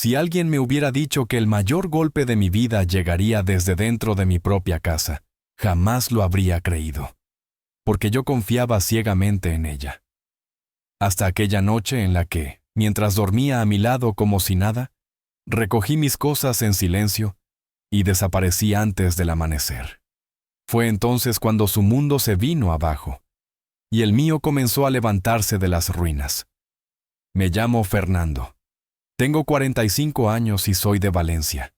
Si alguien me hubiera dicho que el mayor golpe de mi vida llegaría desde dentro de mi propia casa, jamás lo habría creído, porque yo confiaba ciegamente en ella. Hasta aquella noche en la que, mientras dormía a mi lado como si nada, recogí mis cosas en silencio y desaparecí antes del amanecer. Fue entonces cuando su mundo se vino abajo, y el mío comenzó a levantarse de las ruinas. Me llamo Fernando. Tengo 45 años y soy de Valencia.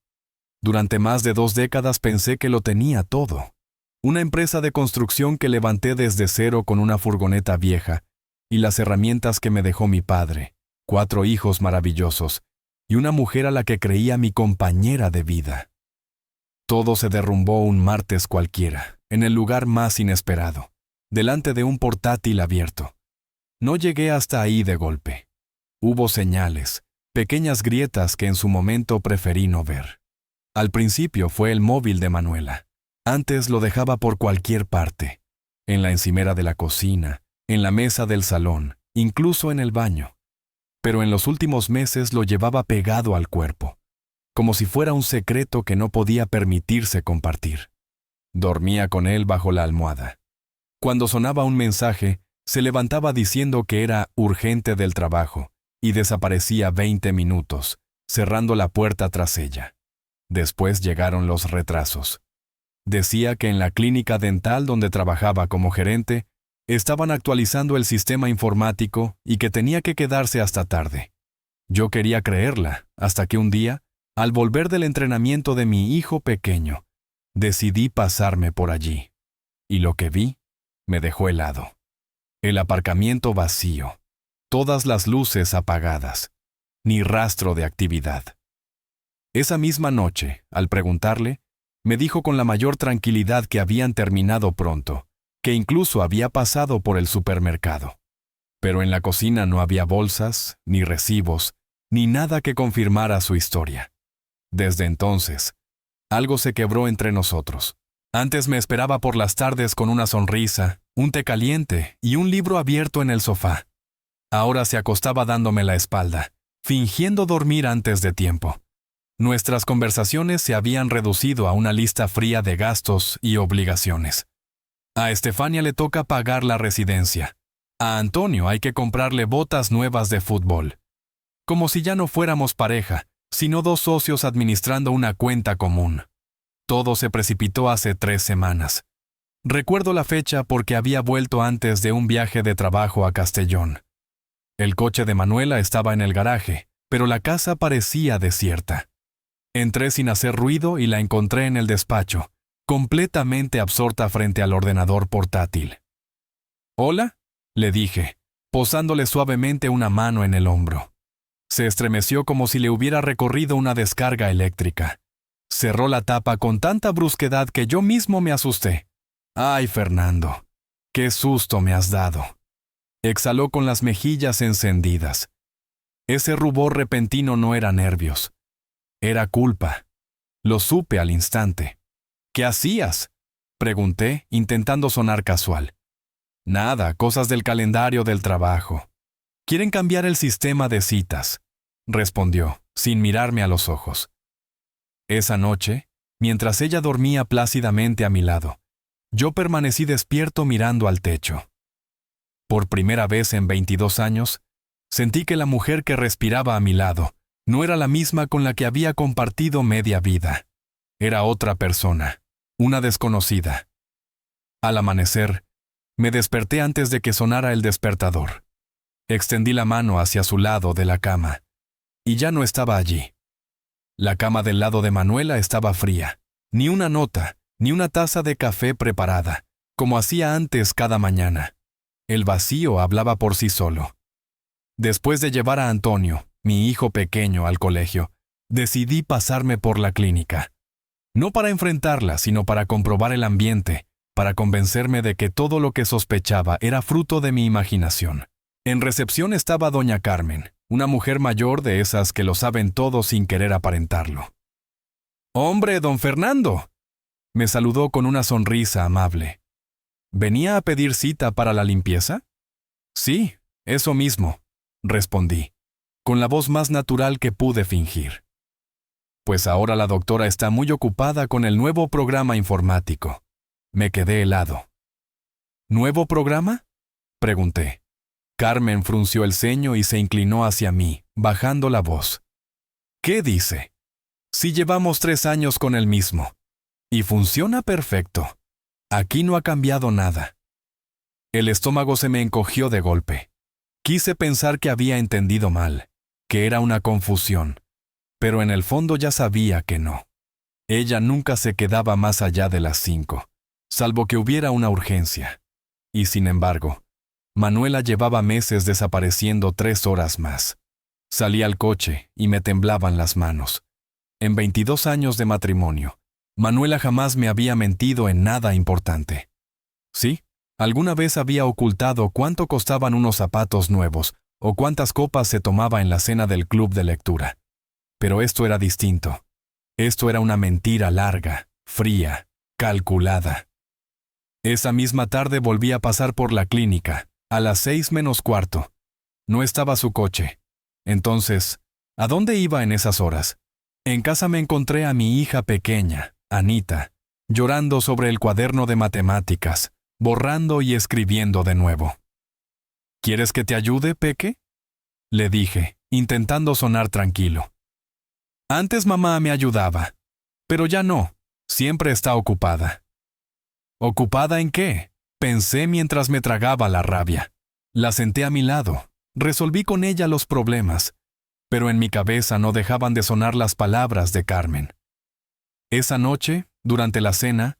Durante más de 2 décadas pensé que lo tenía todo. Una empresa de construcción que levanté desde cero con una furgoneta vieja y las herramientas que me dejó mi padre, 4 hijos maravillosos y una mujer a la que creía mi compañera de vida. Todo se derrumbó un martes cualquiera, en el lugar más inesperado, delante de un portátil abierto. No llegué hasta ahí de golpe. Hubo señales, pequeñas grietas que en su momento preferí no ver. Al principio fue el móvil de Manuela. Antes lo dejaba por cualquier parte, en la encimera de la cocina, en la mesa del salón, incluso en el baño. Pero en los últimos meses lo llevaba pegado al cuerpo, como si fuera un secreto que no podía permitirse compartir. Dormía con él bajo la almohada. Cuando sonaba un mensaje, se levantaba diciendo que era urgente del trabajo y desaparecía 20 minutos, cerrando la puerta tras ella. Después llegaron los retrasos. Decía que en la clínica dental donde trabajaba como gerente, estaban actualizando el sistema informático y que tenía que quedarse hasta tarde. Yo quería creerla, hasta que un día, al volver del entrenamiento de mi hijo pequeño, decidí pasarme por allí. Y lo que vi me dejó helado. El aparcamiento vacío, todas las luces apagadas, ni rastro de actividad. Esa misma noche, al preguntarle, me dijo con la mayor tranquilidad que habían terminado pronto, que incluso había pasado por el supermercado. Pero en la cocina no había bolsas, ni recibos, ni nada que confirmara su historia. Desde entonces, algo se quebró entre nosotros. Antes me esperaba por las tardes con una sonrisa, un té caliente y un libro abierto en el sofá. Ahora se acostaba dándome la espalda, fingiendo dormir antes de tiempo. Nuestras conversaciones se habían reducido a una lista fría de gastos y obligaciones. A Estefania le toca pagar la residencia. A Antonio hay que comprarle botas nuevas de fútbol. Como si ya no fuéramos pareja, sino 2 socios administrando una cuenta común. Todo se precipitó hace 3 semanas. Recuerdo la fecha porque había vuelto antes de un viaje de trabajo a Castellón. El coche de Manuela estaba en el garaje, pero la casa parecía desierta. Entré sin hacer ruido y la encontré en el despacho, completamente absorta frente al ordenador portátil. «¿Hola?», le dije, posándole suavemente una mano en el hombro. Se estremeció como si le hubiera recorrido una descarga eléctrica. Cerró la tapa con tanta brusquedad que yo mismo me asusté. «Ay, Fernando, qué susto me has dado». Exhaló con las mejillas encendidas. Ese rubor repentino no era nervios. Era culpa. Lo supe al instante. «¿Qué hacías?», pregunté, intentando sonar casual. «Nada, cosas del calendario del trabajo. Quieren cambiar el sistema de citas», respondió, sin mirarme a los ojos. Esa noche, mientras ella dormía plácidamente a mi lado, yo permanecí despierto mirando al techo. Por primera vez en 22 años, sentí que la mujer que respiraba a mi lado no era la misma con la que había compartido media vida. Era otra persona, una desconocida. Al amanecer, me desperté antes de que sonara el despertador. Extendí la mano hacia su lado de la cama, y ya no estaba allí. La cama del lado de Manuela estaba fría, ni una nota, ni una taza de café preparada, como hacía antes cada mañana. El vacío hablaba por sí solo. Después de llevar a Antonio, mi hijo pequeño, al colegio, decidí pasarme por la clínica. No para enfrentarla, sino para comprobar el ambiente, para convencerme de que todo lo que sospechaba era fruto de mi imaginación. En recepción estaba doña Carmen, una mujer mayor de esas que lo saben todo sin querer aparentarlo. «¡Hombre, don Fernando!», me saludó con una sonrisa amable. «¿Venía a pedir cita para la limpieza?». «Sí, eso mismo», respondí. con la voz más natural que pude fingir. Pues ahora la doctora está muy ocupada con el nuevo programa informático. Me quedé helado. ¿Nuevo programa?, pregunté. Carmen frunció el ceño y se inclinó hacia mí, bajando la voz. ¿Qué dice? Si llevamos 3 años con el mismo. Y funciona perfecto. Aquí no ha cambiado nada. El estómago se me encogió de golpe. Quise pensar que había entendido mal, que era una confusión, pero en el fondo ya sabía que no. Ella nunca se quedaba más allá de las 5, salvo que hubiera una urgencia. Y sin embargo, Manuela llevaba meses desapareciendo 3 horas más. Salí al coche y me temblaban las manos. En 22 años de matrimonio, Manuela jamás me había mentido en nada importante. Sí, alguna vez había ocultado cuánto costaban unos zapatos nuevos o cuántas copas se tomaba en la cena del club de lectura. Pero esto era distinto. Esto era una mentira larga, fría, calculada. Esa misma tarde volví a pasar por la clínica, a las 6:45. No estaba su coche. Entonces, ¿a dónde iba en esas horas? En casa me encontré a mi hija pequeña, Anita, llorando sobre el cuaderno de matemáticas, borrando y escribiendo de nuevo. ¿Quieres que te ayude, Peque?, le dije, intentando sonar tranquilo. Antes mamá me ayudaba, pero ya no, siempre está ocupada. ¿Ocupada en qué?, pensé mientras me tragaba la rabia. La senté a mi lado, resolví con ella los problemas, pero en mi cabeza no dejaban de sonar las palabras de Carmen. Esa noche, durante la cena,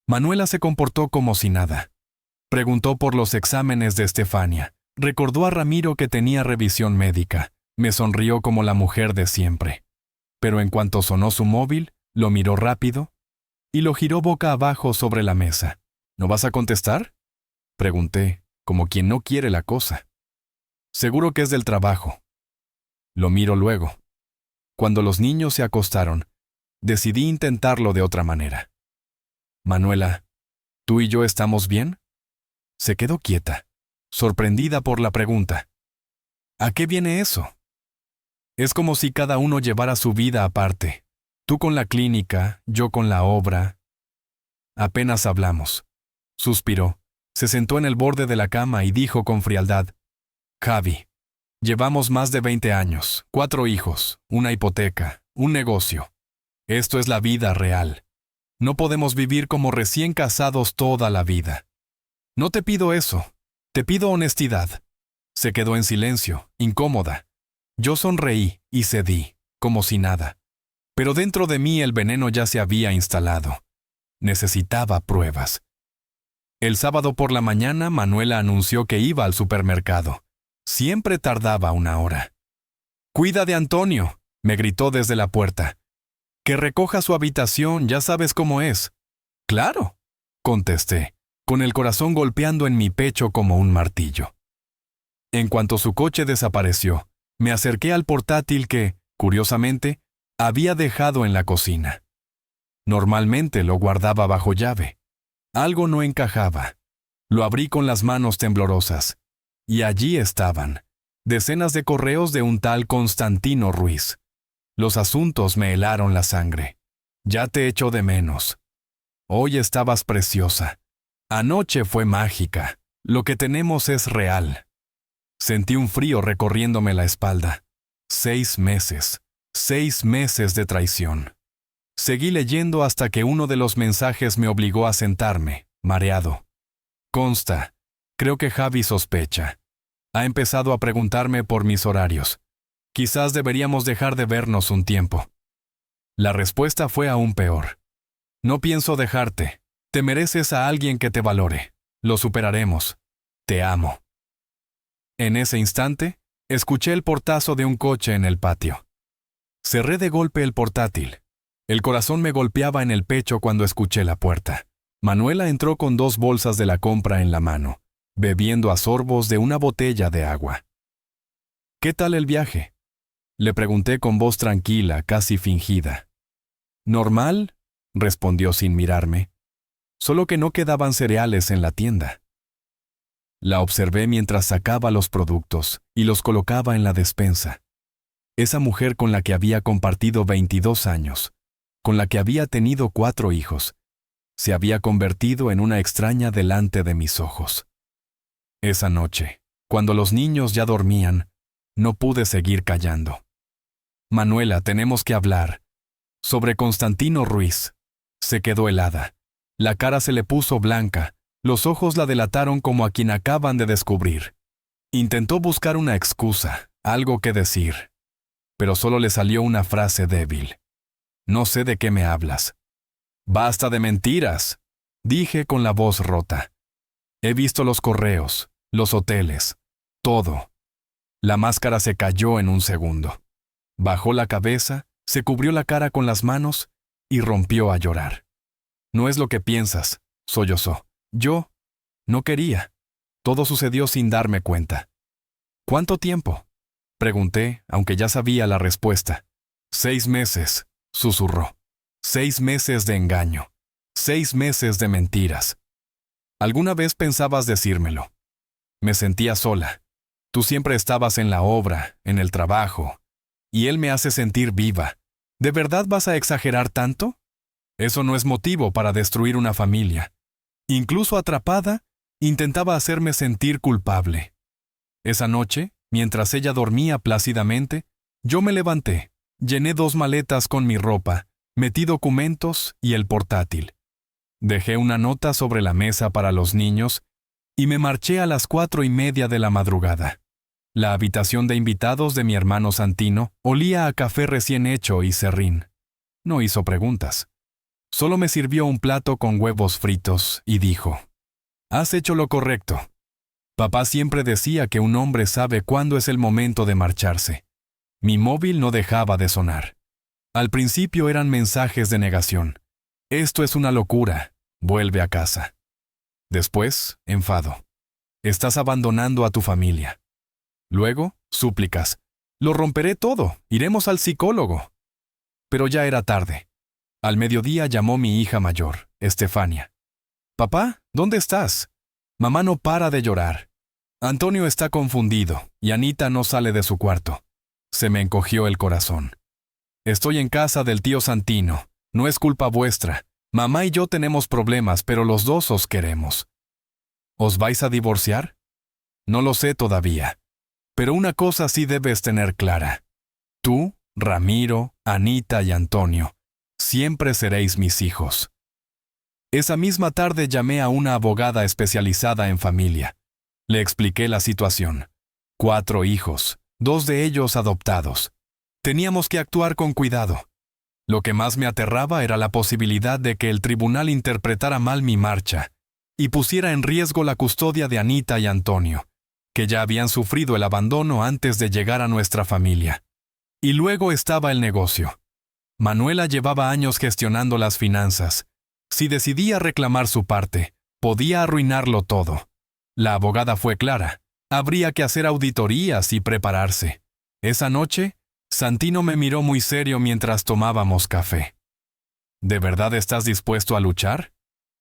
Manuela se comportó como si nada. Preguntó por los exámenes de Estefania, recordó a Ramiro que tenía revisión médica, me sonrió como la mujer de siempre. Pero en cuanto sonó su móvil, lo miró rápido y lo giró boca abajo sobre la mesa. ¿No vas a contestar?, pregunté, como quien no quiere la cosa. Seguro que es del trabajo. Lo miro luego. Cuando los niños se acostaron, decidí intentarlo de otra manera. Manuela, ¿tú y yo estamos bien? Se quedó quieta, sorprendida por la pregunta. ¿A qué viene eso? Es como si cada uno llevara su vida aparte. Tú con la clínica, yo con la obra. Apenas hablamos. Suspiró, se sentó en el borde de la cama y dijo con frialdad: Javi, llevamos más de 20 años, 4 hijos, una hipoteca, un negocio. Esto es la vida real. No podemos vivir como recién casados toda la vida. No te pido eso, te pido honestidad. Se quedó en silencio, incómoda. Yo sonreí y cedí, como si nada. Pero dentro de mí el veneno ya se había instalado. Necesitaba pruebas. El sábado por la mañana, Manuela anunció que iba al supermercado. Siempre tardaba 1 hora. «Cuida de Antonio», me gritó desde la puerta. «Que recoja su habitación, ya sabes cómo es». «Claro», contesté, con el corazón golpeando en mi pecho como un martillo. En cuanto su coche desapareció, me acerqué al portátil que, curiosamente, había dejado en la cocina. Normalmente lo guardaba bajo llave. Algo no encajaba. Lo abrí con las manos temblorosas. Y allí estaban, decenas de correos de un tal Constantino Ruiz. Los asuntos me helaron la sangre. Ya te echo de menos. Hoy estabas preciosa. Anoche fue mágica. Lo que tenemos es real. Sentí un frío recorriéndome la espalda. 6 meses. 6 meses de traición. Seguí leyendo hasta que uno de los mensajes me obligó a sentarme, mareado. Consta, creo que Javi sospecha. Ha empezado a preguntarme por mis horarios. Quizás deberíamos dejar de vernos un tiempo. La respuesta fue aún peor. No pienso dejarte. Te mereces a alguien que te valore. Lo superaremos. Te amo. En ese instante, escuché el portazo de un coche en el patio. Cerré de golpe el portátil. El corazón me golpeaba en el pecho cuando escuché la puerta. Manuela entró con 2 bolsas de la compra en la mano, bebiendo a sorbos de una botella de agua. ¿Qué tal el viaje?, le pregunté con voz tranquila, casi fingida. «¿Normal?», respondió sin mirarme. Solo que no quedaban cereales en la tienda. La observé mientras sacaba los productos y los colocaba en la despensa. Esa mujer con la que había compartido 22 años, con la que había tenido 4 hijos, se había convertido en una extraña delante de mis ojos. Esa noche, cuando los niños ya dormían, no pude seguir callando. Manuela, tenemos que hablar. Sobre Constantino Ruiz. Se quedó helada. La cara se le puso blanca, los ojos la delataron como a quien acaban de descubrir. Intentó buscar una excusa, algo que decir, pero solo le salió una frase débil. No sé de qué me hablas. Basta de mentiras, dije con la voz rota. He visto los correos, los hoteles, todo. La máscara se cayó en un segundo. Bajó la cabeza, se cubrió la cara con las manos y rompió a llorar. No es lo que piensas, sollozó. Yo no quería. Todo sucedió sin darme cuenta. ¿Cuánto tiempo? Pregunté, aunque ya sabía la respuesta. 6 meses, susurró. 6 meses de engaño. 6 meses de mentiras. ¿Alguna vez pensabas decírmelo? Me sentía sola. Tú siempre estabas en la obra, en el trabajo. Y él me hace sentir viva. ¿De verdad vas a exagerar tanto? Eso no es motivo para destruir una familia. Incluso atrapada, intentaba hacerme sentir culpable. Esa noche, mientras ella dormía plácidamente, yo me levanté, llené 2 maletas con mi ropa, metí documentos y el portátil. Dejé una nota sobre la mesa para los niños y me marché a las 4:30 de la madrugada. La habitación de invitados de mi hermano Santino olía a café recién hecho y serrín. No hizo preguntas. Solo me sirvió un plato con huevos fritos y dijo: «Has hecho lo correcto». Papá siempre decía que un hombre sabe cuándo es el momento de marcharse. Mi móvil no dejaba de sonar. Al principio eran mensajes de negación. Esto es una locura. Vuelve a casa. Después, enfado. Estás abandonando a tu familia. Luego, súplicas. Lo romperé todo. Iremos al psicólogo. Pero ya era tarde. Al mediodía llamó mi hija mayor, Estefania. Papá, ¿dónde estás? Mamá no para de llorar. Antonio está confundido y Anita no sale de su cuarto. Se me encogió el corazón. Estoy en casa del tío Santino. No es culpa vuestra. Mamá y yo tenemos problemas, pero los dos os queremos. ¿Os vais a divorciar? No lo sé todavía. Pero una cosa sí debes tener clara. Tú, Ramiro, Anita y Antonio, siempre seréis mis hijos. Esa misma tarde llamé a una abogada especializada en familia. Le expliqué la situación. 4 hijos, 2 de ellos adoptados. Teníamos que actuar con cuidado. Lo que más me aterraba era la posibilidad de que el tribunal interpretara mal mi marcha y pusiera en riesgo la custodia de Anita y Antonio, que ya habían sufrido el abandono antes de llegar a nuestra familia. Y luego estaba el negocio. Manuela llevaba años gestionando las finanzas. Si decidía reclamar su parte, podía arruinarlo todo. La abogada fue clara. Habría que hacer auditorías y prepararse. Esa noche, Santino me miró muy serio mientras tomábamos café. ¿De verdad estás dispuesto a luchar?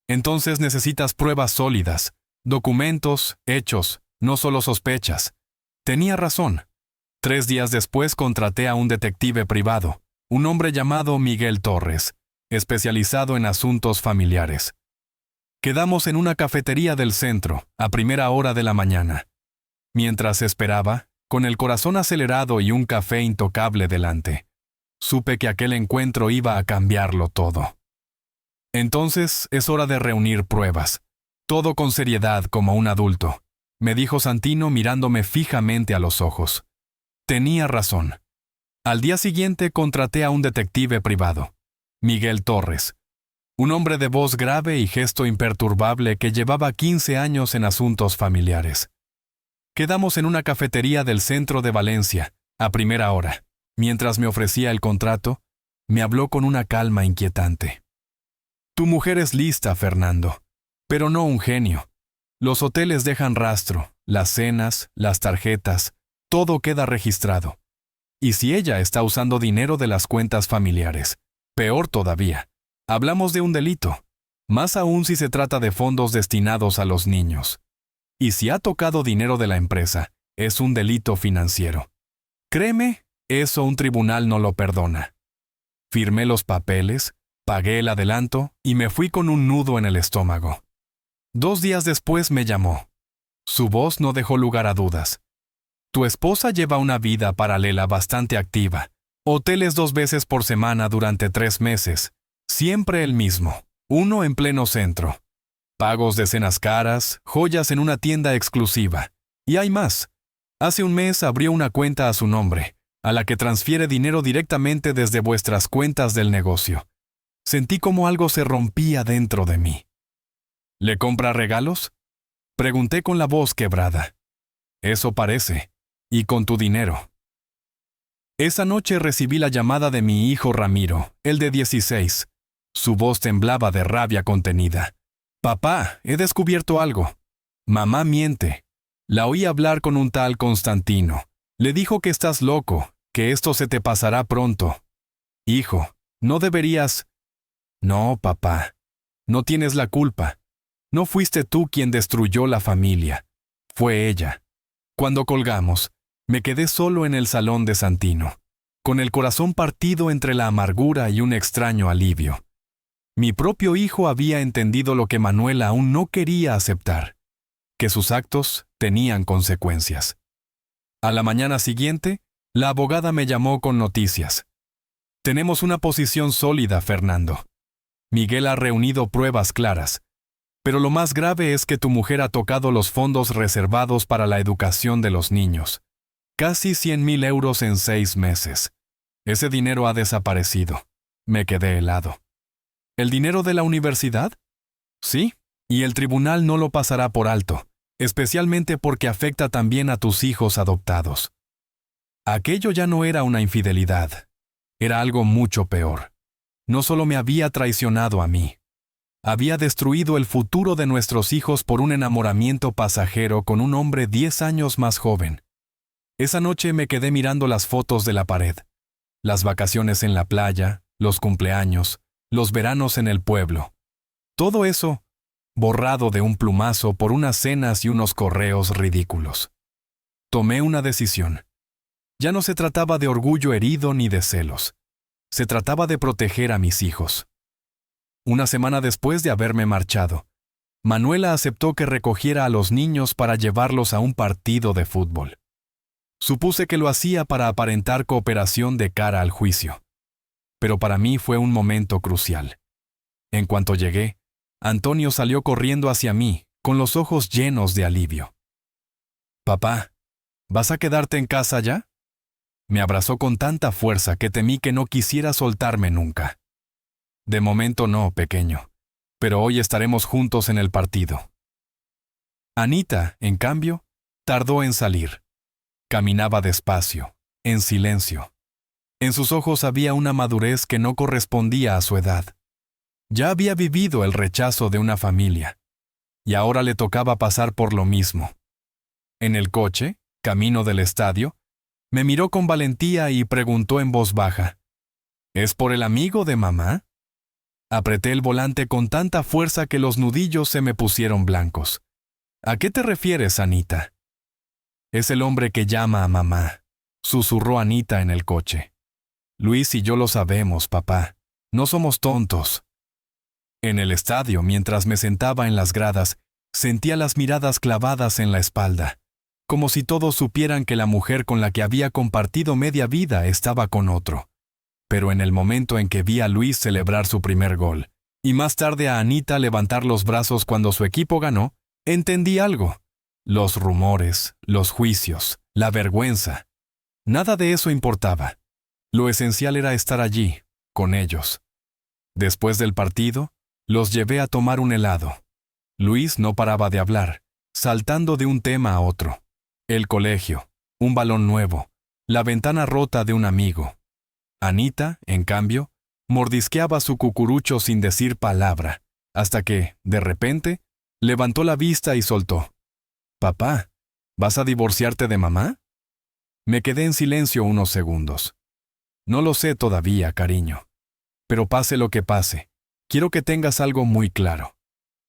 Entonces necesitas pruebas sólidas, documentos, hechos, no solo sospechas. Tenía razón. 3 días después contraté a un detective privado, un hombre llamado Miguel Torres, especializado en asuntos familiares. Quedamos en una cafetería del centro, a primera hora de la mañana. Mientras esperaba, con el corazón acelerado y un café intocable delante, supe que aquel encuentro iba a cambiarlo todo. Entonces es hora de reunir pruebas, todo con seriedad como un adulto, me dijo Santino mirándome fijamente a los ojos. Tenía razón. Al día siguiente contraté a un detective privado, Miguel Torres, un hombre de voz grave y gesto imperturbable que llevaba 15 años en asuntos familiares. Quedamos en una cafetería del centro de Valencia, a primera hora. Mientras me ofrecía el contrato, me habló con una calma inquietante. Tu mujer es lista, Fernando, pero no un genio. Los hoteles dejan rastro, las cenas, las tarjetas, todo queda registrado. Y si ella está usando dinero de las cuentas familiares, peor todavía. Hablamos de un delito, más aún si se trata de fondos destinados a los niños. Y si ha tocado dinero de la empresa, es un delito financiero. Créeme, Eso un tribunal no lo perdona. Firmé los papeles, pagué el adelanto y me fui con un nudo en el estómago. 2 días después me llamó. Su voz no dejó lugar a dudas. Tu esposa lleva una vida paralela bastante activa. Hoteles 2 veces por semana durante 3 meses. Siempre el mismo. Uno en pleno centro. Pagos de cenas caras, joyas en una tienda exclusiva. Y hay más. Hace un mes abrió una cuenta a su nombre, a la que transfiere dinero directamente desde vuestras cuentas del negocio. Sentí como algo se rompía dentro de mí. ¿Le compra regalos? Pregunté con la voz quebrada. Eso parece. Y con tu dinero. Esa noche recibí la llamada de mi hijo Ramiro, el de 16. Su voz temblaba de rabia contenida. Papá, he descubierto algo. Mamá miente. La oí hablar con un tal Constantino. Le dijo que estás loco, que esto se te pasará pronto. Hijo, no deberías... No, papá. No tienes la culpa. No fuiste tú quien destruyó la familia. Fue ella. Cuando colgamos, me quedé solo en el salón de Santino, con el corazón partido entre la amargura y un extraño alivio. Mi propio hijo había entendido lo que Manuela aún no quería aceptar, que sus actos tenían consecuencias. A la mañana siguiente, la abogada me llamó con noticias. Tenemos una posición sólida, Fernando. Miguel ha reunido pruebas claras, pero lo más grave es que tu mujer ha tocado los fondos reservados para la educación de los niños. Casi 100.000 euros en 6 meses. Ese dinero ha desaparecido. Me quedé helado. ¿El dinero de la universidad? Sí, y el tribunal no lo pasará por alto, especialmente porque afecta también a tus hijos adoptados. Aquello ya no era una infidelidad. Era algo mucho peor. No solo me había traicionado a mí. Había destruido el futuro de nuestros hijos por un enamoramiento pasajero con un hombre 10 años más joven. Esa noche me quedé mirando las fotos de la pared. Las vacaciones en la playa, los cumpleaños, los veranos en el pueblo. Todo eso, borrado de un plumazo por unas cenas y unos correos ridículos. Tomé una decisión. Ya no se trataba de orgullo herido ni de celos. Se trataba de proteger a mis hijos. Una semana después de haberme marchado, Manuela aceptó que recogiera a los niños para llevarlos a un partido de fútbol. Supuse que lo hacía para aparentar cooperación de cara al juicio. Pero para mí fue un momento crucial. En cuanto llegué, Antonio salió corriendo hacia mí, con los ojos llenos de alivio. «Papá, ¿vas a quedarte en casa ya?» Me abrazó con tanta fuerza que temí que no quisiera soltarme nunca. «De momento no, pequeño, pero hoy estaremos juntos en el partido». Anita, en cambio, tardó en salir. Caminaba despacio, en silencio. En sus ojos había una madurez que no correspondía a su edad. Ya había vivido el rechazo de una familia, y ahora le tocaba pasar por lo mismo. En el coche, camino del estadio, me miró con valentía y preguntó en voz baja, ¿es por el amigo de mamá? Apreté el volante con tanta fuerza que los nudillos se me pusieron blancos. ¿A qué te refieres, Anita? Es el hombre que llama a mamá, susurró Anita en el coche. Luis y yo lo sabemos, papá. No somos tontos. En el estadio, mientras me sentaba en las gradas, sentía las miradas clavadas en la espalda, como si todos supieran que la mujer con la que había compartido media vida estaba con otro. Pero en el momento en que vi a Luis celebrar su primer gol, y más tarde a Anita levantar los brazos cuando su equipo ganó, entendí algo. Los rumores, los juicios, la vergüenza. Nada de eso importaba. Lo esencial era estar allí, con ellos. Después del partido, los llevé a tomar un helado. Luis no paraba de hablar, saltando de un tema a otro. El colegio, un balón nuevo, la ventana rota de un amigo. Anita, en cambio, mordisqueaba su cucurucho sin decir palabra, hasta que, de repente, levantó la vista y soltó. «Papá, ¿vas a divorciarte de mamá?» Me quedé en silencio unos segundos. No lo sé todavía, cariño. Pero pase lo que pase, quiero que tengas algo muy claro.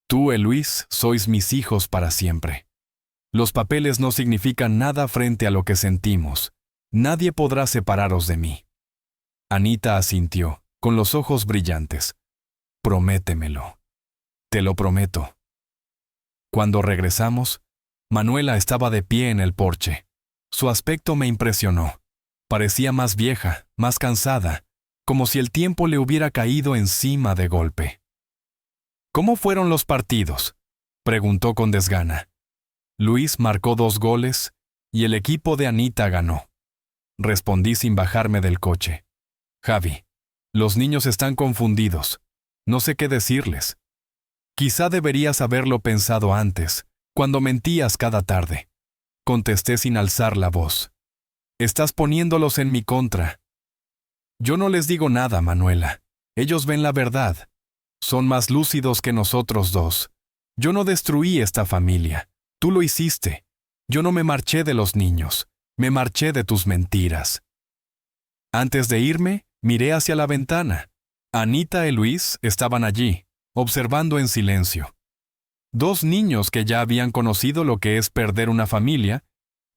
Tú y Luis sois mis hijos para siempre. Los papeles no significan nada frente a lo que sentimos, Nadie podrá separaros de mí. Anita asintió, con los ojos brillantes. Prométemelo. Te lo prometo. Cuando regresamos, Manuela estaba de pie en el porche. Su aspecto me impresionó. Parecía más vieja, más cansada, como si el tiempo le hubiera caído encima de golpe. ¿Cómo fueron los partidos?, preguntó con desgana. Luis marcó 2 goles y el equipo de Anita ganó. Respondí sin bajarme del coche. Javi, los niños están confundidos. No sé qué decirles. Quizá deberías haberlo pensado antes, cuando mentías cada tarde. Contesté sin alzar la voz. Estás poniéndolos en mi contra. Yo no les digo nada, Manuela. Ellos ven la verdad. Son más lúcidos que nosotros dos. Yo no destruí esta familia. Tú lo hiciste. Yo no me marché de los niños. Me marché de tus mentiras. Antes de irme, miré hacia la ventana. Anita y Luis estaban allí, observando en silencio. 2 niños que ya habían conocido lo que es perder una familia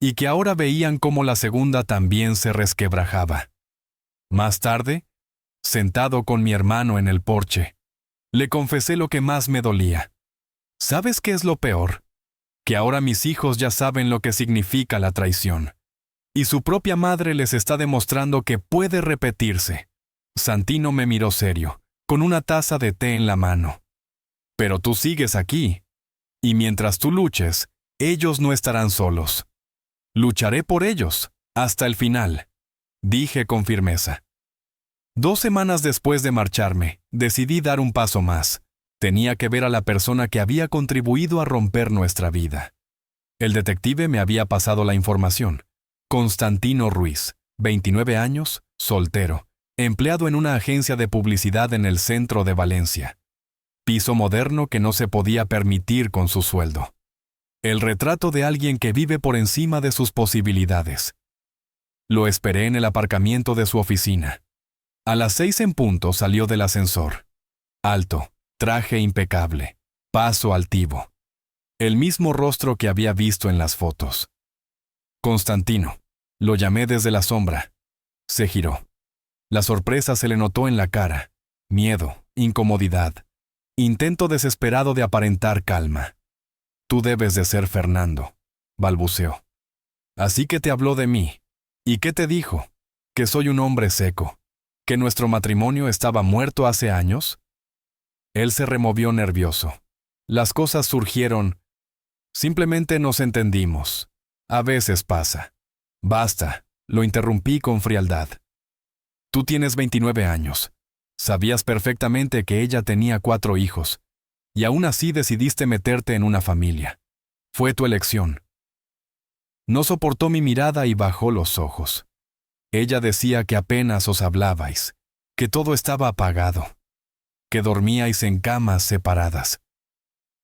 y que ahora veían cómo la segunda también se resquebrajaba. Más tarde, sentado con mi hermano en el porche, le confesé lo que más me dolía. ¿Sabes qué es lo peor? Que ahora mis hijos ya saben lo que significa la traición. Y su propia madre les está demostrando que puede repetirse. Santino me miró serio, con una taza de té en la mano. Pero tú sigues aquí. Y mientras tú luches, ellos no estarán solos. Lucharé por ellos, hasta el final, dije con firmeza. 2 semanas después de marcharme, decidí dar un paso más. Tenía que ver a la persona que había contribuido a romper nuestra vida. El detective me había pasado la información. Constantino Ruiz, 29 años, soltero, empleado en una agencia de publicidad en el centro de Valencia. Piso moderno que no se podía permitir con su sueldo. El retrato de alguien que vive por encima de sus posibilidades. Lo esperé en el aparcamiento de su oficina. A las 6 en punto salió del ascensor. Alto, traje impecable, paso altivo. El mismo rostro que había visto en las fotos. Constantino. Lo llamé desde la sombra. Se giró. La sorpresa se le notó en la cara. Miedo, incomodidad. Intento desesperado de aparentar calma. Tú debes de ser Fernando, balbuceó. Así que te habló de mí. ¿Y qué te dijo? ¿Que soy un hombre seco? ¿Que nuestro matrimonio estaba muerto hace años? Él se removió nervioso. Las cosas surgieron. Simplemente nos entendimos. A veces pasa. Basta, lo interrumpí con frialdad. Tú tienes 29 años. Sabías perfectamente que ella tenía 4 hijos. Y aún así decidiste meterte en una familia. Fue tu elección. No soportó mi mirada y bajó los ojos. Ella decía que apenas os hablabais, que todo estaba apagado, que dormíais en camas separadas.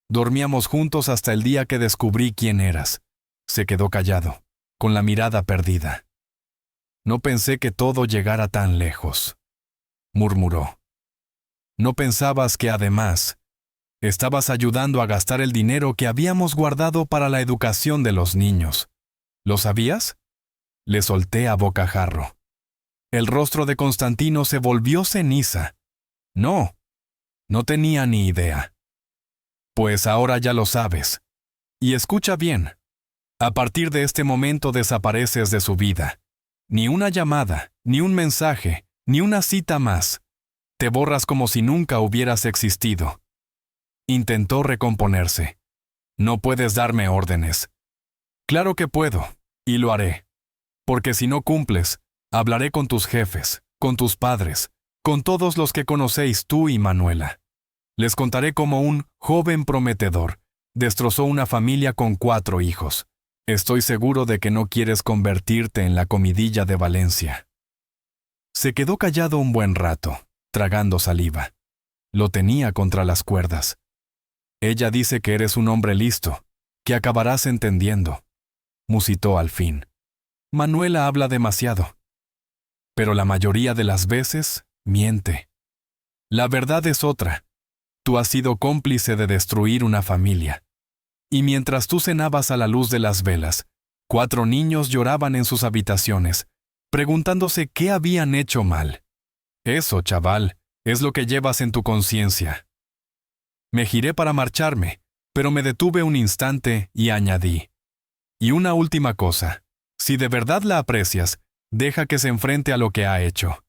Dormíamos juntos hasta el día que descubrí quién eras. Se quedó callado, con la mirada perdida. No pensé que todo llegara tan lejos, murmuró. No pensabas que además, estabas ayudando a gastar el dinero que habíamos guardado para la educación de los niños. ¿Lo sabías? Le solté a bocajarro. El rostro de Constantino se volvió ceniza. No, no tenía ni idea. Pues ahora ya lo sabes. Y escucha bien. A partir de este momento desapareces de su vida. Ni una llamada, ni un mensaje, ni una cita más. Te borras como si nunca hubieras existido. Intentó recomponerse. No puedes darme órdenes. Claro que puedo, y lo haré. Porque si no cumples, hablaré con tus jefes, con tus padres, con todos los que conocéis tú y Manuela. Les contaré cómo un joven prometedor destrozó una familia con 4 hijos. Estoy seguro de que no quieres convertirte en la comidilla de Valencia. Se quedó callado un buen rato, tragando saliva. Lo tenía contra las cuerdas. Ella dice que eres un hombre listo, que acabarás entendiendo. Musitó al fin. Manuela habla demasiado. Pero la mayoría de las veces, miente. La verdad es otra. Tú has sido cómplice de destruir una familia. Y mientras tú cenabas a la luz de las velas, 4 niños lloraban en sus habitaciones, preguntándose qué habían hecho mal. Eso, chaval, es lo que llevas en tu conciencia. Me giré para marcharme, pero me detuve un instante y añadí: y una última cosa, si de verdad la aprecias, deja que se enfrente a lo que ha hecho.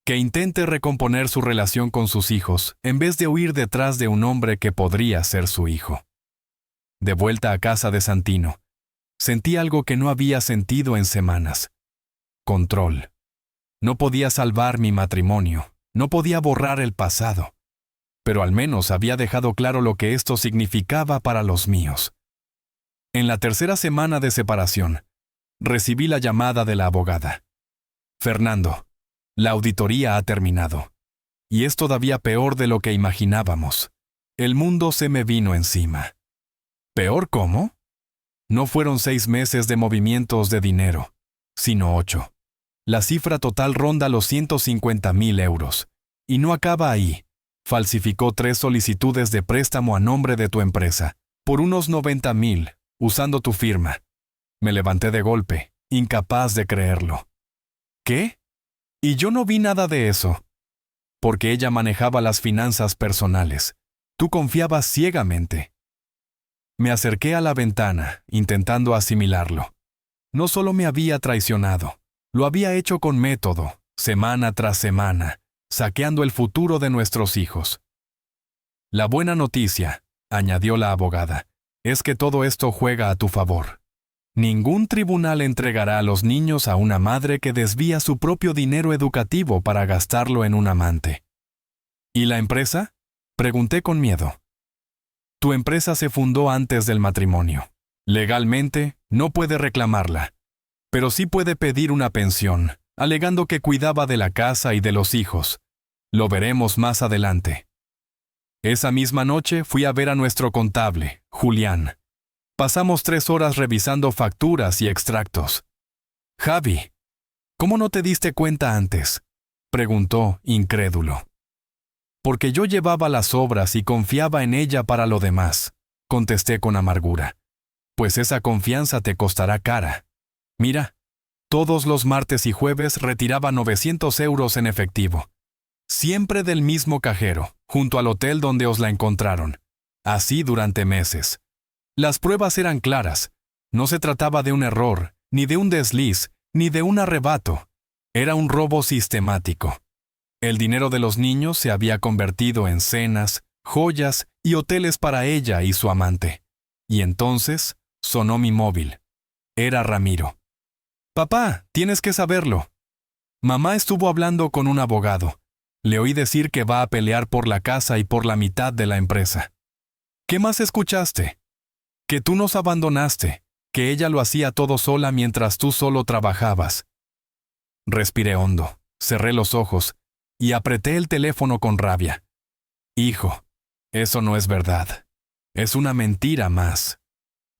Que intente recomponer su relación con sus hijos, en vez de huir detrás de un hombre que podría ser su hijo. De vuelta a casa de Santino, sentí algo que no había sentido en semanas. Control. No podía salvar mi matrimonio, no podía borrar el pasado, pero al menos había dejado claro lo que esto significaba para los míos. En la tercera semana de separación, recibí la llamada de la abogada. Fernando, la auditoría ha terminado. Y es todavía peor de lo que imaginábamos. El mundo se me vino encima. ¿Peor cómo? No fueron 6 meses de movimientos de dinero, sino 8. La cifra total ronda los 150,000 euros. Y no acaba ahí. Falsificó 3 solicitudes de préstamo a nombre de tu empresa, por unos 90,000, usando tu firma. Me levanté de golpe, incapaz de creerlo. ¿Qué? Y yo no vi nada de eso. Porque ella manejaba las finanzas personales. Tú confiabas ciegamente. Me acerqué a la ventana, intentando asimilarlo. No solo me había traicionado, lo había hecho con método, semana tras semana, saqueando el futuro de nuestros hijos. La buena noticia, añadió la abogada, es que todo esto juega a tu favor. Ningún tribunal entregará a los niños a una madre que desvía su propio dinero educativo para gastarlo en un amante. ¿Y la empresa? Pregunté con miedo. Tu empresa se fundó antes del matrimonio. Legalmente, no puede reclamarla, pero sí puede pedir una pensión, alegando que cuidaba de la casa y de los hijos. Lo veremos más adelante. Esa misma noche fui a ver a nuestro contable, Julián. Pasamos 3 horas revisando facturas y extractos. Javi, ¿cómo no te diste cuenta antes?, preguntó, incrédulo. Porque yo llevaba las obras y confiaba en ella para lo demás, contesté con amargura. Pues esa confianza te costará cara. Mira, todos los martes y jueves retiraba 900 euros en efectivo. Siempre del mismo cajero, junto al hotel donde os la encontraron. Así durante meses. Las pruebas eran claras. No se trataba de un error, ni de un desliz, ni de un arrebato. Era un robo sistemático. El dinero de los niños se había convertido en cenas, joyas y hoteles para ella y su amante. Y entonces sonó mi móvil. Era Ramiro. Papá, tienes que saberlo. Mamá estuvo hablando con un abogado. Le oí decir que va a pelear por la casa y por la mitad de la empresa. ¿Qué más escuchaste? Que tú nos abandonaste, que ella lo hacía todo sola mientras tú solo trabajabas. Respiré hondo, cerré los ojos y apreté el teléfono con rabia. Hijo, eso no es verdad. Es una mentira más.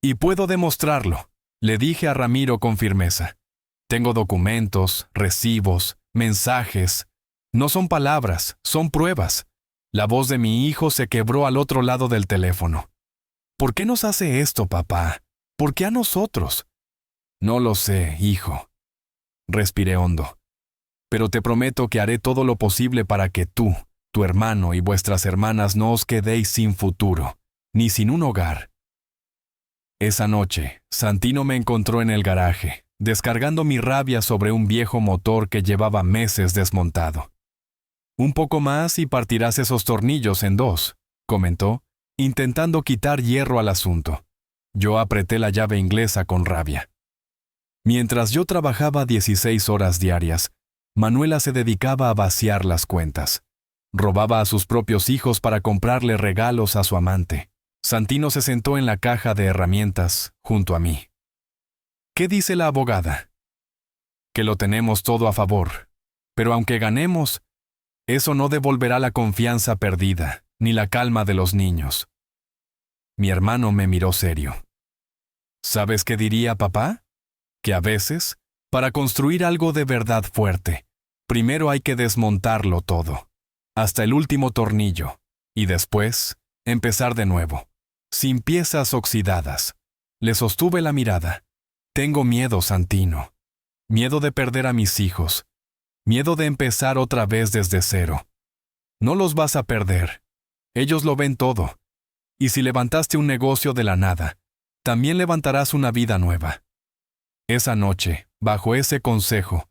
Y puedo demostrarlo, le dije a Ramiro con firmeza. Tengo documentos, recibos, mensajes. No son palabras, son pruebas. La voz de mi hijo se quebró al otro lado del teléfono. ¿Por qué nos hace esto, papá? ¿Por qué a nosotros? No lo sé, hijo. Respiré hondo. Pero te prometo que haré todo lo posible para que tú, tu hermano y vuestras hermanas no os quedéis sin futuro, ni sin un hogar. Esa noche, Santino me encontró en el garaje, descargando mi rabia sobre un viejo motor que llevaba meses desmontado. Un poco más y partirás esos tornillos en 2, comentó, intentando quitar hierro al asunto. Yo apreté la llave inglesa con rabia. Mientras yo trabajaba 16 horas diarias, Manuela se dedicaba a vaciar las cuentas. Robaba a sus propios hijos para comprarle regalos a su amante. Santino se sentó en la caja de herramientas, junto a mí. ¿Qué dice la abogada? Que lo tenemos todo a favor. Pero aunque ganemos, eso no devolverá la confianza perdida, ni la calma de los niños. Mi hermano me miró serio. ¿Sabes qué diría papá? Que a veces, para construir algo de verdad fuerte, primero hay que desmontarlo todo, hasta el último tornillo, y después, empezar de nuevo, sin piezas oxidadas. Le sostuve la mirada. Tengo miedo, Santino. miedo de perder a mis hijos, miedo de empezar otra vez desde cero. No los vas a perder. Ellos lo ven todo. Y si levantaste un negocio de la nada, también levantarás una vida nueva. Esa noche, bajo ese consejo,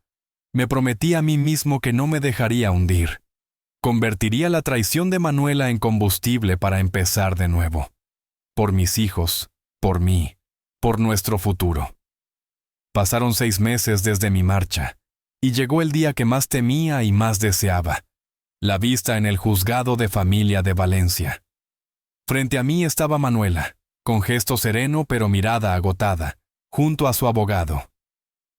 me prometí a mí mismo que no me dejaría hundir. Convertiría la traición de Manuela en combustible para empezar de nuevo. Por mis hijos, por mí, por nuestro futuro. Pasaron 6 meses desde mi marcha, y llegó el día que más temía y más deseaba, la vista en el juzgado de familia de Valencia. Frente a mí estaba Manuela, con gesto sereno pero mirada agotada, junto a su abogado.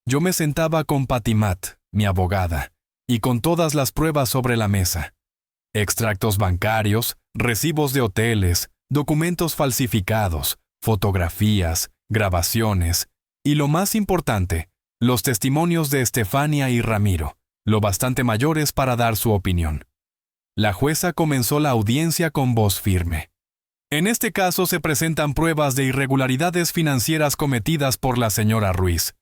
Yo me sentaba con Patimat, mi abogada, y con todas las pruebas sobre la mesa. Extractos bancarios, recibos de hoteles, documentos falsificados, fotografías, grabaciones, y lo más importante, los testimonios de Estefania y Ramiro, lo bastante mayores para dar su opinión. La jueza comenzó la audiencia con voz firme. En este caso se presentan pruebas de irregularidades financieras cometidas por la señora Ruiz.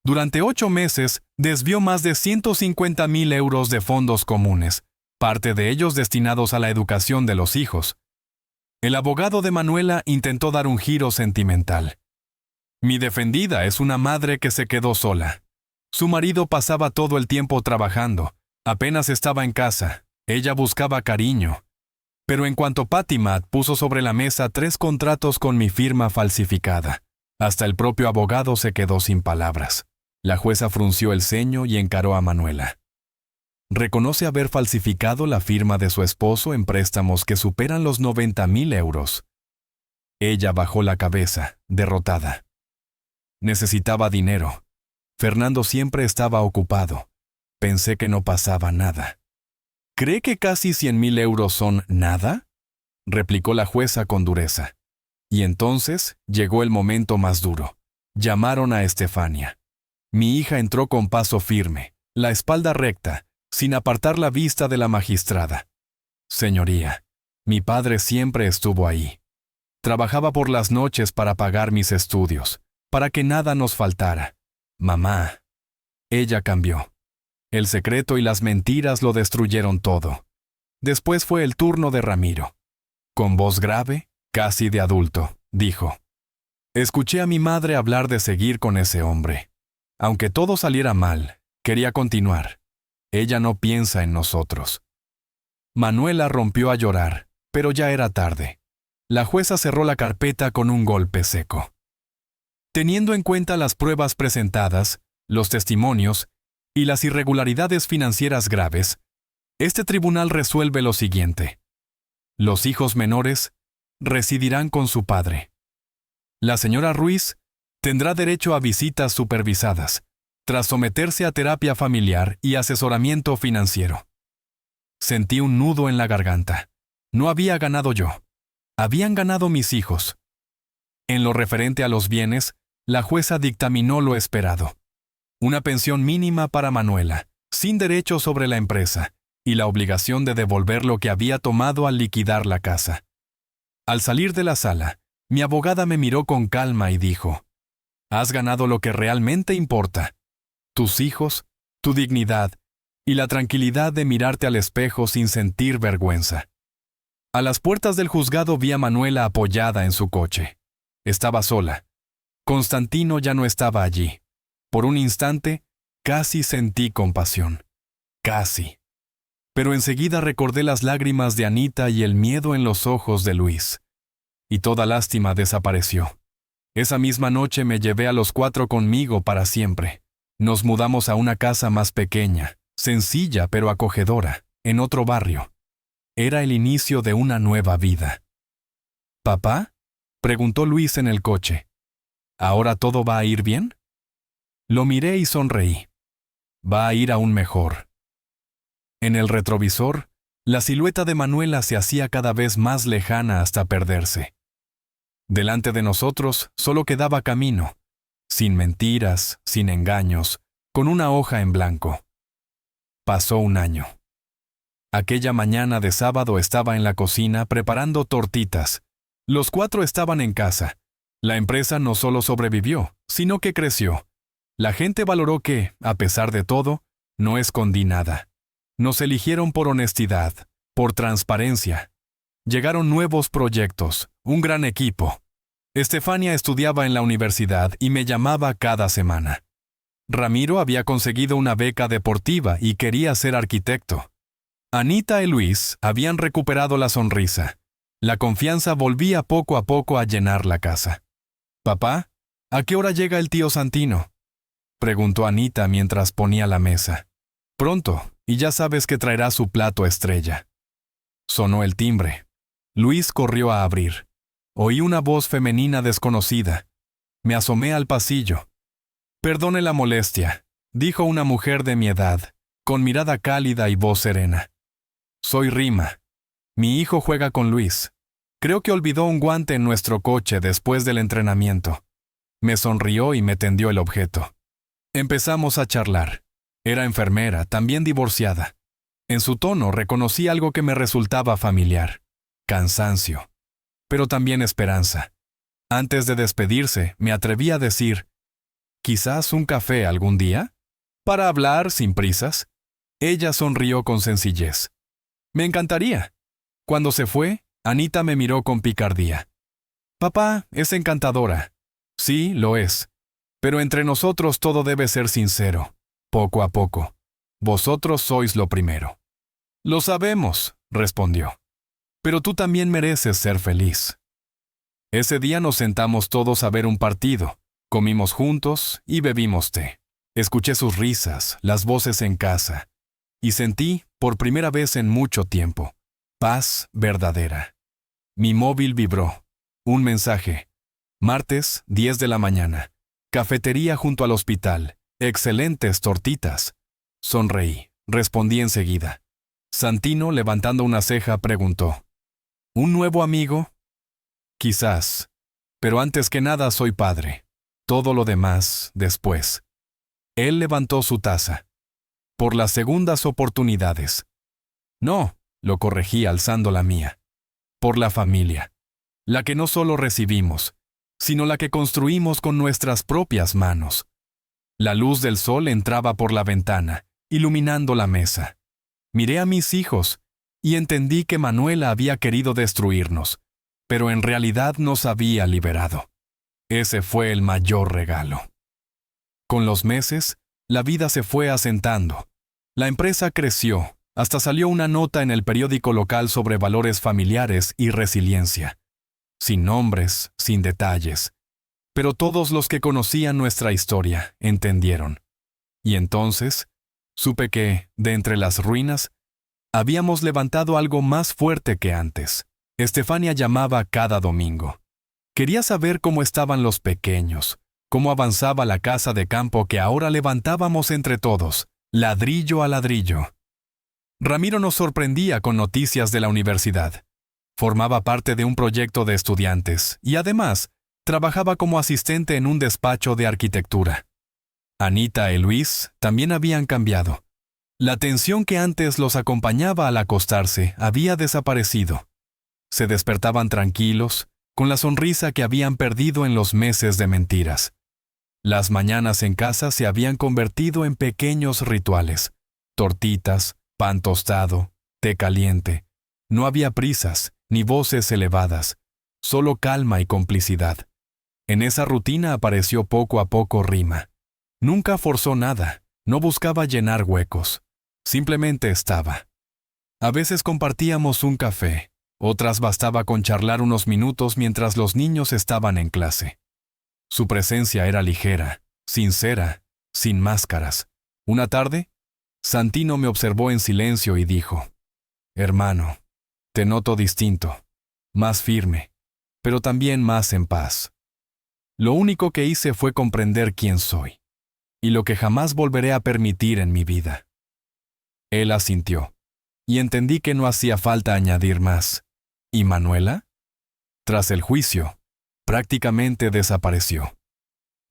Durante 8 meses, desvió más de 150,000 euros de fondos comunes, parte de ellos destinados a la educación de los hijos. El abogado de Manuela intentó dar un giro sentimental. Mi defendida es una madre que se quedó sola. Su marido pasaba todo el tiempo trabajando, apenas estaba en casa, ella buscaba cariño. Pero en cuanto Patimat puso sobre la mesa 3 contratos con mi firma falsificada, hasta el propio abogado se quedó sin palabras. La jueza frunció el ceño y encaró a Manuela. Reconoce haber falsificado la firma de su esposo en préstamos que superan los 90,000 euros. Ella bajó la cabeza, derrotada. Necesitaba dinero. Fernando siempre estaba ocupado. Pensé que no pasaba nada. ¿Cree que casi 100,000 euros son nada?, replicó la jueza con dureza. Y entonces llegó el momento más duro. Llamaron a Estefania. Mi hija entró con paso firme, la espalda recta, sin apartar la vista de la magistrada. Señoría, mi padre siempre estuvo ahí. Trabajaba por las noches para pagar mis estudios, para que nada nos faltara. Mamá. Ella cambió. El secreto y las mentiras lo destruyeron todo. Después fue el turno de Ramiro. Con voz grave, casi de adulto, dijo: escuché a mi madre hablar de seguir con ese hombre. Aunque todo saliera mal, quería continuar. Ella no piensa en nosotros. Manuela rompió a llorar, pero ya era tarde. La jueza cerró la carpeta con un golpe seco. Teniendo en cuenta las pruebas presentadas, los testimonios y las irregularidades financieras graves, este tribunal resuelve lo siguiente. Los hijos menores residirán con su padre. La señora Ruiz tendrá derecho a visitas supervisadas, tras someterse a terapia familiar y asesoramiento financiero. Sentí un nudo en la garganta. No había ganado yo. Habían ganado mis hijos. En lo referente a los bienes, la jueza dictaminó lo esperado. Una pensión mínima para Manuela, sin derecho sobre la empresa, y la obligación de devolver lo que había tomado al liquidar la casa. Al salir de la sala, mi abogada me miró con calma y dijo: has ganado lo que realmente importa. Tus hijos, tu dignidad y la tranquilidad de mirarte al espejo sin sentir vergüenza. A las puertas del juzgado vi a Manuela apoyada en su coche. Estaba sola. Constantino ya no estaba allí. Por un instante, casi sentí compasión. Casi. Pero enseguida recordé las lágrimas de Anita y el miedo en los ojos de Luis. Y toda lástima desapareció. Esa misma noche me llevé a los 4 conmigo para siempre. Nos mudamos a una casa más pequeña, sencilla pero acogedora, en otro barrio. Era el inicio de una nueva vida. ¿Papá?, preguntó Luis en el coche. ¿Ahora todo va a ir bien? Lo miré y sonreí. Va a ir aún mejor. En el retrovisor, la silueta de Manuela se hacía cada vez más lejana hasta perderse. Delante de nosotros solo quedaba camino, sin mentiras, sin engaños, con una hoja en blanco. Pasó un año. Aquella mañana de sábado estaba en la cocina preparando tortitas. Los 4 estaban en casa. La empresa no solo sobrevivió, sino que creció. La gente valoró que, a pesar de todo, no escondí nada. Nos eligieron por honestidad, por transparencia. Llegaron nuevos proyectos, un gran equipo. Estefania estudiaba en la universidad y me llamaba cada semana. Ramiro había conseguido una beca deportiva y quería ser arquitecto. Anita y Luis habían recuperado la sonrisa. La confianza volvía poco a poco a llenar la casa. «Papá, ¿a qué hora llega el tío Santino?», preguntó Anita mientras ponía la mesa. «Pronto, y ya sabes que traerá su plato estrella». Sonó el timbre. Luis corrió a abrir. Oí una voz femenina desconocida. Me asomé al pasillo. «Perdone la molestia», dijo una mujer de mi edad, con mirada cálida y voz serena. «Soy Rima. Mi hijo juega con Luis. Creo que olvidó un guante en nuestro coche después del entrenamiento». Me sonrió y me tendió el objeto. Empezamos a charlar. Era enfermera, también divorciada. En su tono reconocí algo que me resultaba familiar: cansancio, pero también esperanza. Antes de despedirse, me atreví a decir: «¿Quizás un café algún día? Para hablar sin prisas». Ella sonrió con sencillez. «Me encantaría». Cuando se fue, Anita me miró con picardía. «Papá es encantadora». «Sí, lo es. Pero entre nosotros todo debe ser sincero, poco a poco. Vosotros sois lo primero». «Lo sabemos», respondió. «Pero tú también mereces ser feliz». Ese día nos sentamos todos a ver un partido, comimos juntos y bebimos té. Escuché sus risas, las voces en casa, y sentí, por primera vez en mucho tiempo, paz verdadera. Mi móvil vibró. Un mensaje. Martes, 10 de la mañana. Cafetería junto al hospital. Excelentes tortitas. Sonreí. Respondí enseguida. Santino, levantando una ceja, preguntó: ¿Un nuevo amigo? Quizás. Pero antes que nada soy padre. Todo lo demás, después. Él levantó su taza. Por las segundas oportunidades. No, lo corregí alzando la mía. Por la familia. La que no solo recibimos, sino la que construimos con nuestras propias manos. La luz del sol entraba por la ventana, iluminando la mesa. Miré a mis hijos y entendí que Manuela había querido destruirnos, pero en realidad nos había liberado. Ese fue el mayor regalo. Con los meses, la vida se fue asentando. La empresa creció, hasta salió una nota en el periódico local sobre valores familiares y resiliencia. Sin nombres, sin detalles. Pero todos los que conocían nuestra historia entendieron. Y entonces, supe que, de entre las ruinas, habíamos levantado algo más fuerte que antes. Estefania llamaba cada domingo. Quería saber cómo estaban los pequeños, cómo avanzaba la casa de campo que ahora levantábamos entre todos, ladrillo a ladrillo. Ramiro nos sorprendía con noticias de la universidad. Formaba parte de un proyecto de estudiantes y además trabajaba como asistente en un despacho de arquitectura. Anita y Luis también habían cambiado. La tensión que antes los acompañaba al acostarse había desaparecido. Se despertaban tranquilos, con la sonrisa que habían perdido en los meses de mentiras. Las mañanas en casa se habían convertido en pequeños rituales. Tortitas, pan tostado, té caliente. No había prisas, ni voces elevadas, solo calma y complicidad. En esa rutina apareció poco a poco Rima. Nunca forzó nada, no buscaba llenar huecos. Simplemente estaba. A veces compartíamos un café, otras bastaba con charlar unos minutos mientras los niños estaban en clase. Su presencia era ligera, sincera, sin máscaras. Una tarde, Santino me observó en silencio y dijo: «Hermano, te noto distinto, más firme, pero también más en paz». Lo único que hice fue comprender quién soy, y lo que jamás volveré a permitir en mi vida. Él asintió, y entendí que no hacía falta añadir más. ¿Y Manuela? Tras el juicio, prácticamente desapareció.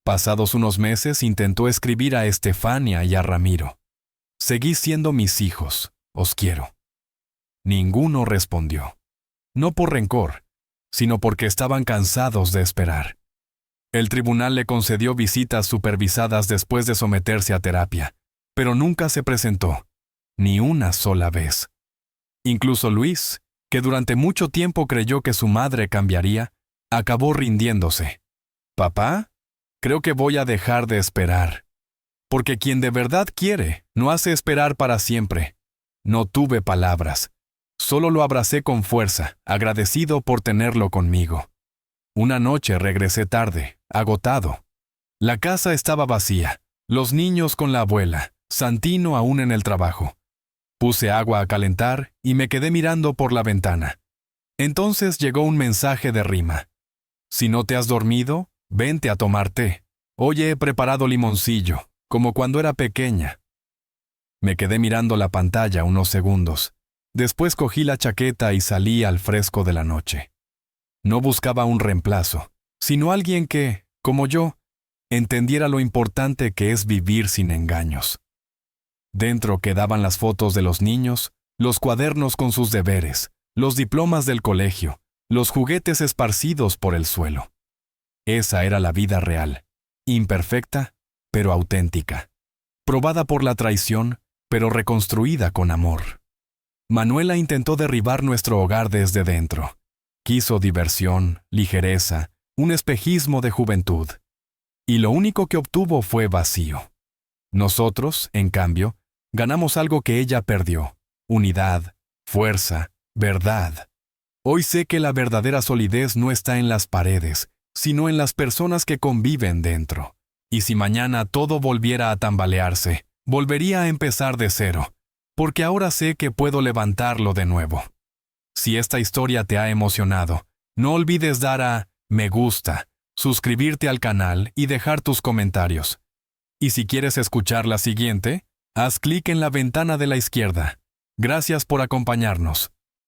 Pasados unos meses intentó escribir a Estefania y a Ramiro: «Seguís siendo mis hijos, os quiero». Ninguno respondió. No por rencor, sino porque estaban cansados de esperar. El tribunal le concedió visitas supervisadas después de someterse a terapia, pero nunca se presentó, ni una sola vez. Incluso Luis, que durante mucho tiempo creyó que su madre cambiaría, acabó rindiéndose. «Papá, creo que voy a dejar de esperar. Porque quien de verdad quiere, no hace esperar para siempre». No tuve palabras. Solo lo abracé con fuerza, agradecido por tenerlo conmigo. Una noche regresé tarde, agotado. La casa estaba vacía, los niños con la abuela, Santino aún en el trabajo. Puse agua a calentar y me quedé mirando por la ventana. Entonces llegó un mensaje de Rima. «Si no te has dormido, vente a tomar té. Hoy he preparado limoncillo, como cuando era pequeña». Me quedé mirando la pantalla unos segundos. Después cogí la chaqueta y salí al fresco de la noche. No buscaba un reemplazo, sino alguien que, como yo, entendiera lo importante que es vivir sin engaños. Dentro quedaban las fotos de los niños, los cuadernos con sus deberes, los diplomas del colegio, los juguetes esparcidos por el suelo. Esa era la vida real, imperfecta, pero auténtica, probada por la traición, pero reconstruida con amor. Manuela intentó derribar nuestro hogar desde dentro. Quiso diversión, ligereza, un espejismo de juventud. Y lo único que obtuvo fue vacío. Nosotros, en cambio, ganamos algo que ella perdió: unidad, fuerza, verdad. Hoy sé que la verdadera solidez no está en las paredes, sino en las personas que conviven dentro. Y si mañana todo volviera a tambalearse, volvería a empezar de cero, porque ahora sé que puedo levantarlo de nuevo. Si esta historia te ha emocionado, no olvides dar a me gusta, suscribirte al canal y dejar tus comentarios. Y si quieres escuchar la siguiente, haz clic en la ventana de la izquierda. Gracias por acompañarnos.